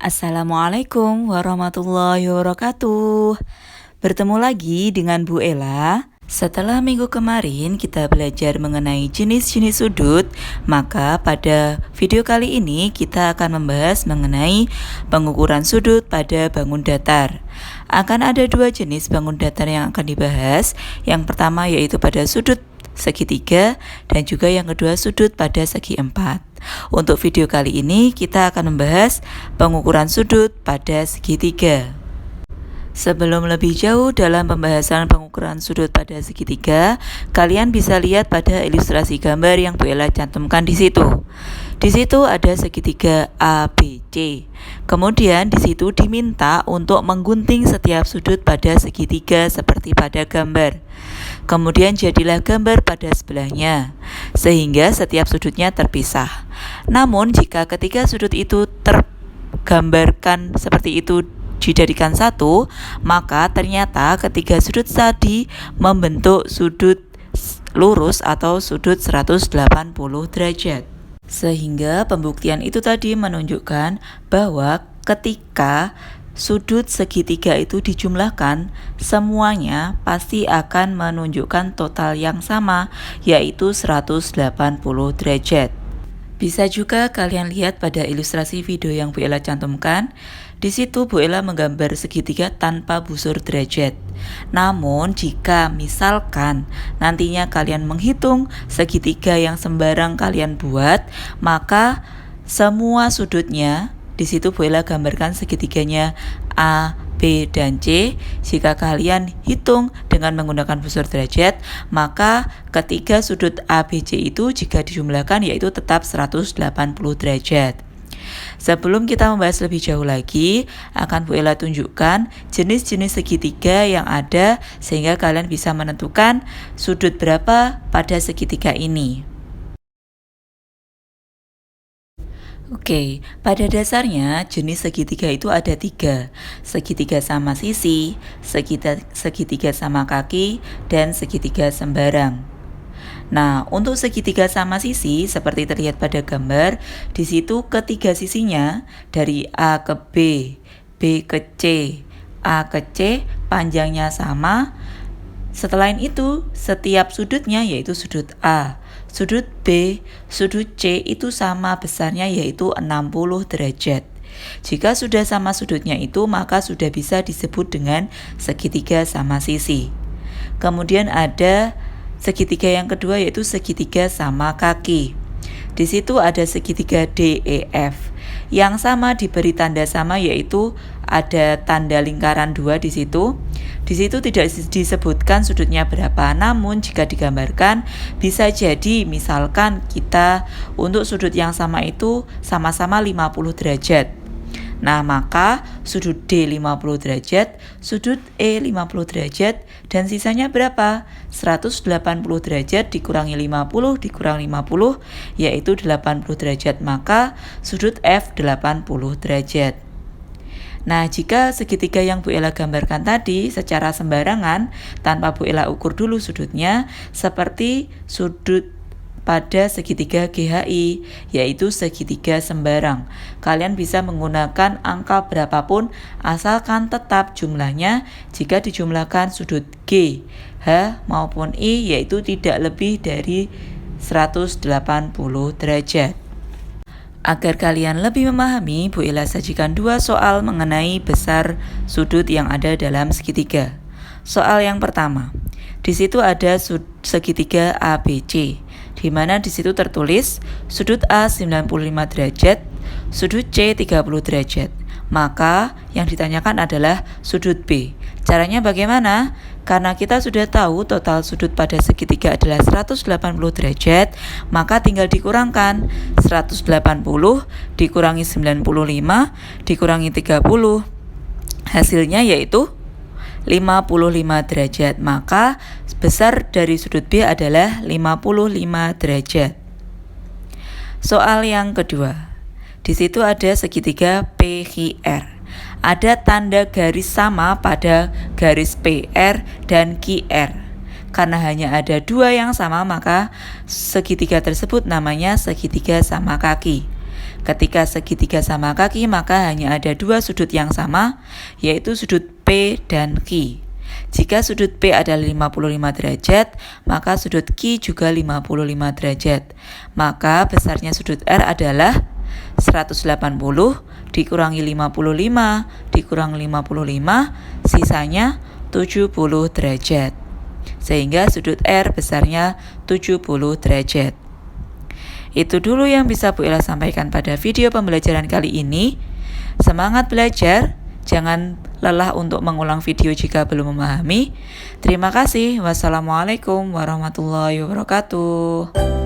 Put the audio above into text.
Assalamualaikum warahmatullahi wabarakatuh. Bertemu lagi dengan Bu Ella. Setelah minggu kemarin kita belajar mengenai jenis-jenis sudut, maka pada video kali ini kita akan membahas mengenai pengukuran sudut pada bangun datar. Akan ada dua jenis bangun datar yang akan dibahas. Yang pertama yaitu pada sudut segitiga dan juga yang kedua sudut pada segi empat. Untuk video kali ini kita akan membahas pengukuran sudut pada segitiga. Sebelum lebih jauh dalam pembahasan pengukuran sudut pada segitiga, kalian bisa lihat pada ilustrasi gambar yang Bu Ella cantumkan di situ. Di situ ada segitiga ABC. Kemudian di situ diminta untuk menggunting setiap sudut pada segitiga seperti pada gambar. Kemudian jadilah gambar pada sebelahnya, sehingga setiap sudutnya terpisah. Namun jika ketiga sudut itu tergambarkan seperti itu dijadikan satu, maka ternyata ketiga sudut tadi membentuk sudut lurus atau sudut 180 derajat. Sehingga pembuktian itu tadi menunjukkan bahwa ketika sudut segitiga itu dijumlahkan, semuanya pasti akan menunjukkan total yang sama, yaitu 180 derajat. Bisa juga kalian lihat pada ilustrasi video yang Bu Ella cantumkan. Di situ Bu Ella menggambar segitiga tanpa busur derajat. Namun jika misalkan nantinya kalian menghitung segitiga yang sembarang kalian buat, maka semua sudutnya di situ Bu Ella gambarkan segitiganya A, B, dan C. Jika kalian hitung dengan menggunakan busur derajat, maka ketiga sudut ABC itu jika dijumlahkan yaitu tetap 180 derajat. Sebelum kita membahas lebih jauh lagi, akan Bu Ella tunjukkan jenis-jenis segitiga yang ada sehingga kalian bisa menentukan sudut berapa pada segitiga ini. Oke, pada dasarnya jenis segitiga itu ada tiga. Segitiga sama sisi, segitiga sama kaki, dan segitiga sembarang. Nah, untuk segitiga sama sisi seperti terlihat pada gambar, di situ ketiga sisinya dari A ke B, B ke C, A ke C panjangnya sama. Setelah itu, setiap sudutnya yaitu sudut A, sudut B, sudut C itu sama besarnya yaitu 60 derajat. Jika sudah sama sudutnya itu, maka sudah bisa disebut dengan segitiga sama sisi. Kemudian ada segitiga yang kedua yaitu segitiga sama kaki. Di situ ada segitiga DEF. Yang sama diberi tanda sama yaitu ada tanda lingkaran 2 di situ. Di situ tidak disebutkan sudutnya berapa, namun jika digambarkan bisa jadi misalkan kita untuk sudut yang sama itu sama-sama 50 derajat. Nah, maka sudut D 50 derajat, sudut E 50 derajat, dan sisanya berapa? 180 derajat dikurangi 50 dikurangi 50, yaitu 80 derajat, maka sudut F 80 derajat. Nah, jika segitiga yang Bu Ella gambarkan tadi secara sembarangan, tanpa Bu Ella ukur dulu sudutnya, seperti sudut pada segitiga GHI, yaitu segitiga sembarang. Kalian bisa menggunakan angka berapapun asalkan tetap jumlahnya jika dijumlahkan sudut G, H maupun I yaitu tidak lebih dari 180 derajat. Agar kalian lebih memahami, Bu Ella sajikan dua soal mengenai besar sudut yang ada dalam segitiga. Soal yang pertama, di situ ada segitiga ABC, di mana di situ tertulis sudut A 95 derajat, sudut C 30 derajat. Maka yang ditanyakan adalah sudut B. Caranya bagaimana? Karena kita sudah tahu total sudut pada segitiga adalah 180 derajat, maka tinggal dikurangkan 180 dikurangi 95 dikurangi 30. Hasilnya yaitu 55 derajat, maka besar dari sudut B adalah 55 derajat. Soal yang kedua, di situ ada segitiga PQR. Ada tanda garis sama pada garis PR dan QR. Karena hanya ada dua yang sama, maka segitiga tersebut namanya segitiga sama kaki. Ketika segitiga sama kaki, maka hanya ada dua sudut yang sama, yaitu sudut P dan Q. Jika sudut P adalah 55 derajat, maka sudut Q juga 55 derajat. Maka besarnya sudut R adalah 180 dikurangi 55 dikurangi 55, sisanya 70 derajat. Sehingga sudut R besarnya 70 derajat. Itu dulu yang bisa Bu Ella sampaikan pada video pembelajaran kali ini. Semangat belajar, jangan lelah untuk mengulang video jika belum memahami. Terima kasih. Wassalamualaikum warahmatullahi wabarakatuh.